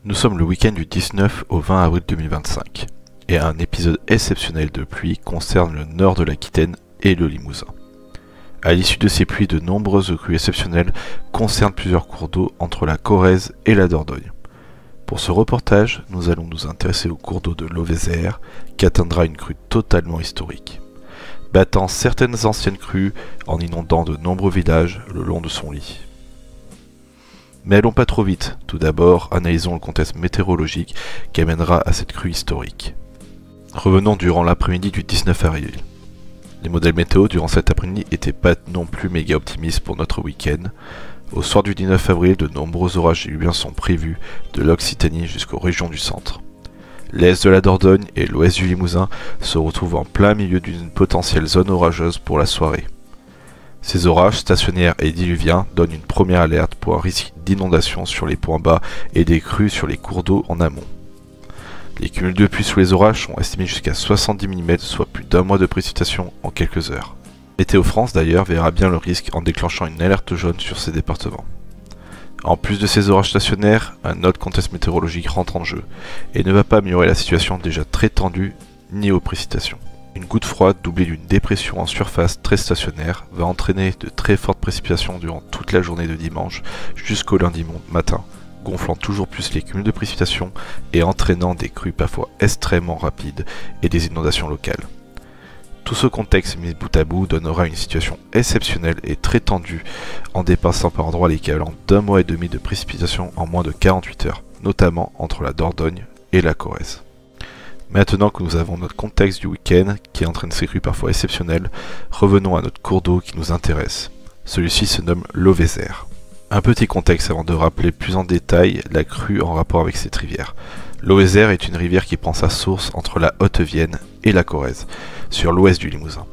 Nous sommes le week-end du 19 au 20 avril 2025 et un épisode exceptionnel de pluie concerne le nord de l'Aquitaine et le Limousin. À l'issue de ces pluies, de nombreuses crues exceptionnelles concernent plusieurs cours d'eau entre la Corrèze et la Dordogne. Pour ce reportage, nous allons nous intéresser au cours d'eau de l'Auvézère qui atteindra une crue totalement historique, battant certaines anciennes crues en inondant de nombreux villages le long de son lit. Mais allons pas trop vite. Tout d'abord, analysons le contexte météorologique qui amènera à cette crue historique. Revenons durant l'après-midi du 19 avril. Les modèles météo durant cet après-midi n'étaient pas non plus méga optimistes pour notre week-end. Au soir du 19 avril, de nombreux orages diluviens sont prévus de l'Occitanie jusqu'aux régions du centre. L'est de la Dordogne et l'ouest du Limousin se retrouvent en plein milieu d'une potentielle zone orageuse pour la soirée. Ces orages stationnaires et diluviens donnent une première alerte pour un risque d'inondation sur les points bas et des crues sur les cours d'eau en amont. Les cumuls de pluie sous les orages sont estimés jusqu'à 70 mm, soit plus d'un mois de précipitation en quelques heures. Météo France d'ailleurs verra bien le risque en déclenchant une alerte jaune sur ces départements. En plus de ces orages stationnaires, un autre contexte météorologique rentre en jeu et ne va pas améliorer la situation déjà très tendue ni aux précipitations. Une goutte froide doublée d'une dépression en surface très stationnaire va entraîner de très fortes précipitations durant toute la journée de dimanche jusqu'au lundi matin, gonflant toujours plus les cumuls de précipitations et entraînant des crues parfois extrêmement rapides et des inondations locales. Tout ce contexte mis bout à bout donnera une situation exceptionnelle et très tendue en dépassant par endroits l'équivalent d'un mois et demi de précipitations en moins de 48 heures, notamment entre la Dordogne et la Corrèze. Maintenant que nous avons notre contexte du week-end qui entraîne ces crues parfois exceptionnelles, revenons à notre cours d'eau qui nous intéresse. Celui-ci se nomme l'Auvézère. Un petit contexte avant de rappeler plus en détail la crue en rapport avec cette rivière. L'Auvézère est une rivière qui prend sa source entre la Haute-Vienne et la Corrèze, sur l'ouest du Limousin.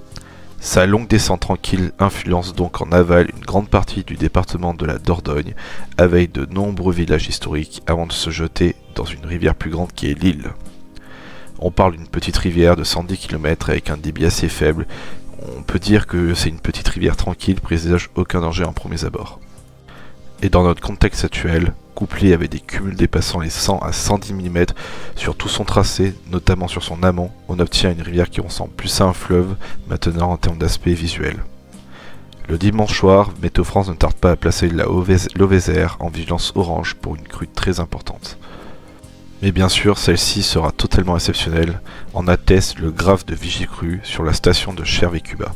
Sa longue descente tranquille influence donc en aval une grande partie du département de la Dordogne, avec de nombreux villages historiques avant de se jeter dans une rivière plus grande qui est l'Isle. On parle d'une petite rivière de 110 km avec un débit assez faible. On peut dire que c'est une petite rivière tranquille, présage aucun danger en premiers abords. Et dans notre contexte actuel, couplé avec des cumuls dépassant les 100 à 110 mm sur tout son tracé, notamment sur son amont, on obtient une rivière qui ressemble plus à un fleuve, maintenant en termes d'aspect visuel. Le dimanche soir, Météo France ne tarde pas à placer l'Auvézère en vigilance orange pour une crue très importante. Mais bien sûr, celle-ci sera totalement exceptionnelle, en atteste le graphe de Vigicru sur la station de Chervé-Cubat.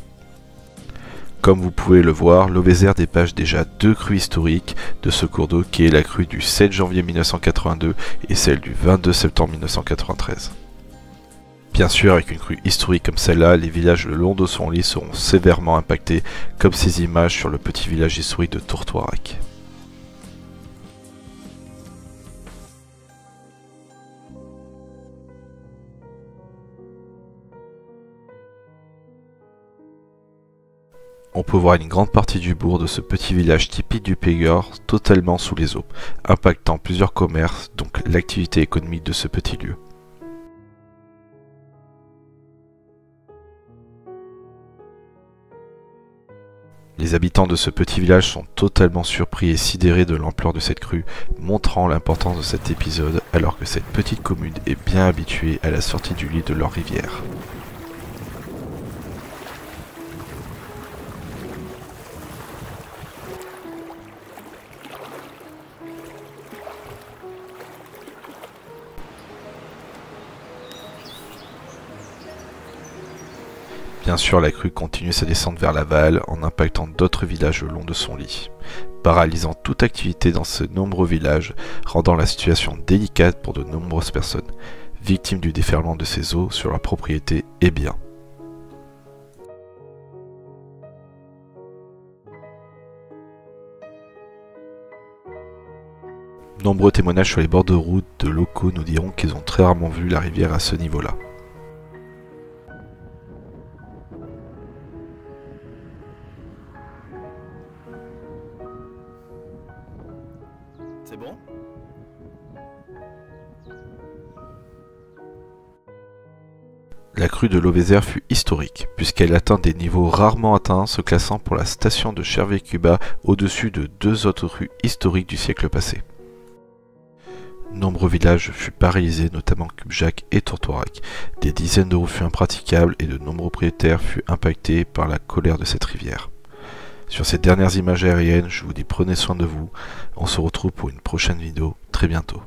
Comme vous pouvez le voir, l'Auvézère dépasse déjà deux crues historiques de ce cours d'eau qui est la crue du 7 janvier 1982 et celle du 22 septembre 1993. Bien sûr, avec une crue historique comme celle-là, les villages le long de son lit seront sévèrement impactés, comme ces images sur le petit village historique de Tourtoirac. On peut voir une grande partie du bourg de ce petit village typique du Périgord totalement sous les eaux, impactant plusieurs commerces, donc l'activité économique de ce petit lieu. Les habitants de ce petit village sont totalement surpris et sidérés de l'ampleur de cette crue, montrant l'importance de cet épisode alors que cette petite commune est bien habituée à la sortie du lit de leur rivière. Bien sûr, la crue continue sa descente vers l'aval en impactant d'autres villages le long de son lit, paralysant toute activité dans ces nombreux villages, rendant la situation délicate pour de nombreuses personnes, victimes du déferlement de ces eaux sur leurs propriétés et biens. Nombreux témoignages sur les bords de route de locaux nous diront qu'ils ont très rarement vu la rivière à ce niveau-là. C'est bon? La crue de l'Auvézère fut historique, puisqu'elle atteint des niveaux rarement atteints, se classant pour la station de Chervé-Cubat au-dessus de deux autres crues historiques du siècle passé. Nombreux villages furent paralysés, notamment Cubjac et Tourtoirac. Des dizaines de routes furent impraticables et de nombreux propriétaires furent impactés par la colère de cette rivière. Sur ces dernières images aériennes, je vous dis prenez soin de vous. On se retrouve pour une prochaine vidéo très bientôt.